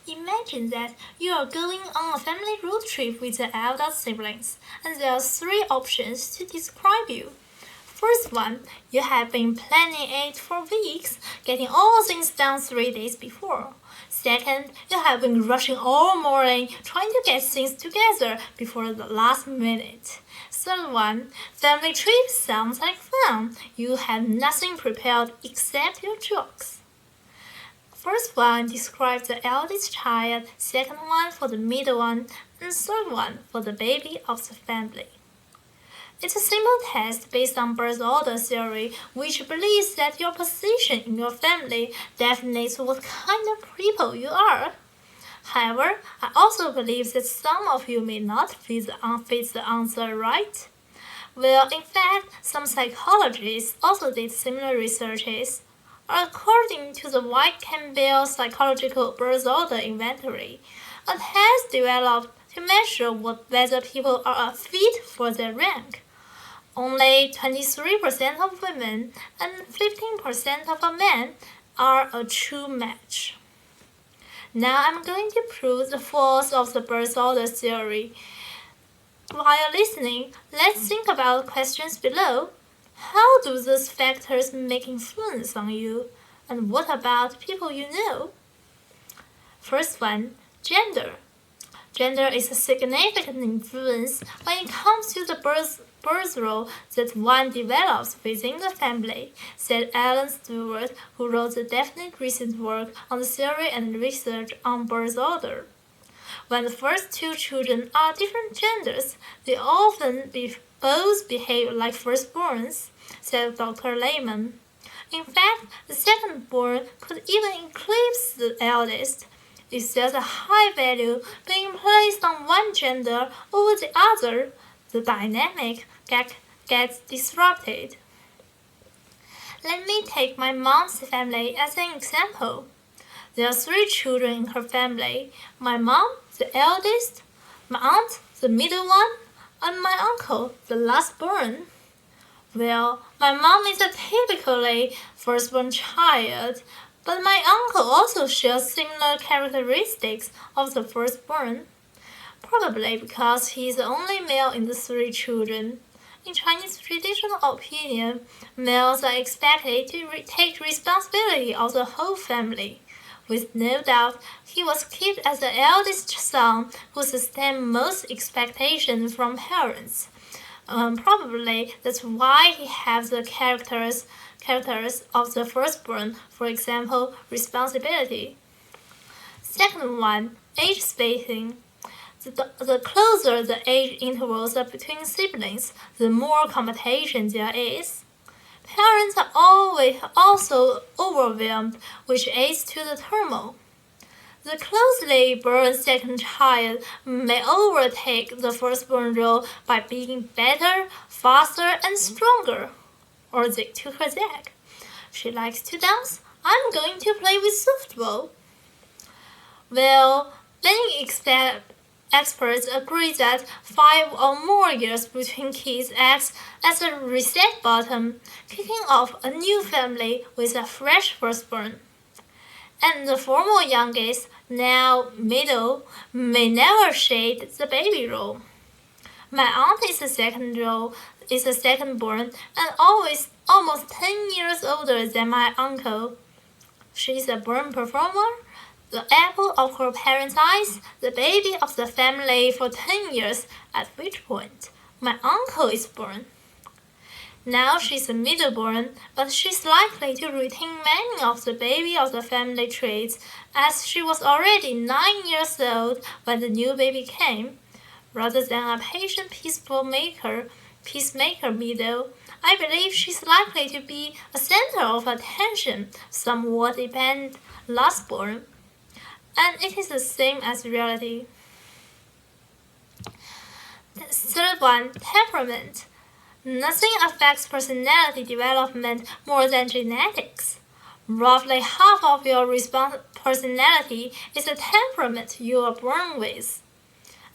Imagine that you are going on a family road trip with your elder siblings, and there are three options to describe you. First one, you have been planning it for weeks, getting all things done 3 days before. Second, you have been rushing all morning trying to get things together before the last minute. Third one, family trip sounds like fun. You have nothing prepared except your jokes. First one describes the eldest child, second one for the middle one, and third one for the baby of the family. It's a simple test based on birth order theory, which believes that your position in your family defines what kind of people you are. However, I also believe that some of you may not fit the answer right. Well, in fact, some psychologists also did similar researches. According to the White Campbell Psychological Birth Order Inventory, a test developed to measure whether people are a fit for their rank. Only 23% of women and 15% of men are a true match. Now I'm going to prove the force of the birth order theory. While listening, let's think about questions below. How do those factors make influence on you? And what about people you know? First one, gender. Gender is a significant influence when it comes to the birth role that one develops within the family, said Alan Stewart, who wrote the definite recent work on the theory and research on birth order. When the first two children are different genders, they often both behave like firstborns, said Dr. Lehman. In fact, the second-born could even eclipse the eldest. If there's a high value being placed on one gender over the other, the dynamic gets disrupted. Let me take my mom's family as an example. There are three children in her family: my mom, the eldest, my aunt, the middle one, and my uncle, the last born. Well, my mom is a typically firstborn child, but my uncle also shares similar characteristics of the firstborn, probably because he is the only male in the three children. In Chinese traditional opinion, males are expected to take responsibility of the whole family. With no doubt, he was kept as the eldest son who sustained most expectations from parents. Probably that's why he has the characters of the firstborn, for example, responsibility. Second one, age spacing. The closer the age intervals are between siblings, the more competition there is. Parents are always also overwhelmed, which adds to the turmoil. The closely born second child may overtake the firstborn role by being better, faster, and stronger. Or they took her dad. She likes to dance. I'm going to play with softball. Well, many experts agree that 5 or more years between kids acts as a reset button, kicking off a new family with a fresh firstborn. And the former youngest, now middle, may never shade the baby role. My aunt is a secondborn and almost 10 years older than my uncle. She's a born performer, the apple of her parents' eyes, the baby of the family for 10 years, at which point my uncle is born. Now she's a middleborn, but she's likely to retain many of the baby of the family traits, as she was already 9 years old when the new baby came. Rather than a patient peacemaker middle, I believe she's likely to be a center of attention, somewhat dependent lastborn. And it is the same as reality. The third one, temperament. Nothing affects personality development more than genetics. Roughly half of your personality is the temperament you are born with.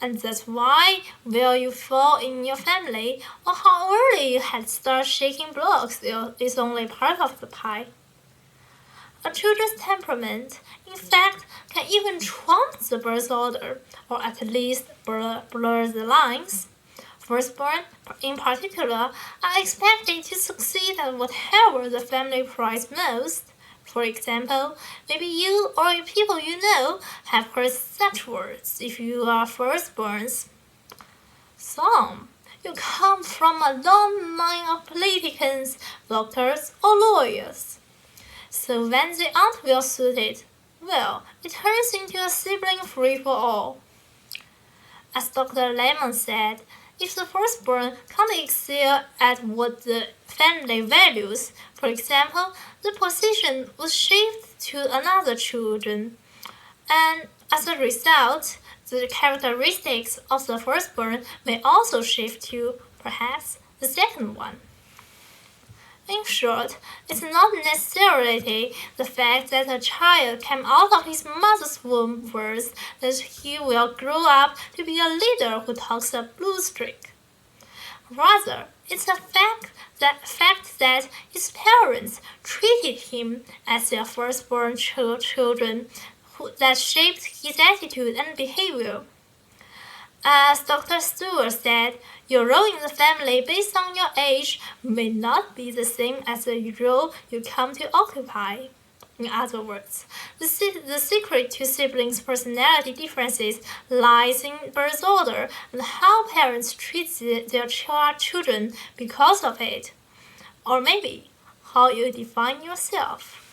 And that's why where you fall in your family or how early you had start shaking blocks is only part of the pie. A children's temperament, in fact, can even trump the birth order, or at least blur the lines. Firstborn, in particular, are expected to succeed at whatever the family prizes most. For example, maybe you or people you know have heard such words if you are firstborns. Some, you come from a long line of politicians, doctors, or lawyers. So when they aren't well suited, well, it turns into a sibling free-for-all. As Dr. Lemon said, if the firstborn can't excel at what the family values, for example, the position would shift to another children. And as a result, the characteristics of the firstborn may also shift to, perhaps, the second one. In short, it's not necessarily the fact that a child came out of his mother's womb first that he will grow up to be a leader who talks a blue streak. Rather, it's the fact that his parents treated him as their firstborn children that shaped his attitude and behavior. As Dr. Stewart said, your role in the family based on your age may not be the same as the role you come to occupy. In other words, the secret to siblings' personality differences lies in birth order and how parents treat their children because of it. Or maybe how you define yourself.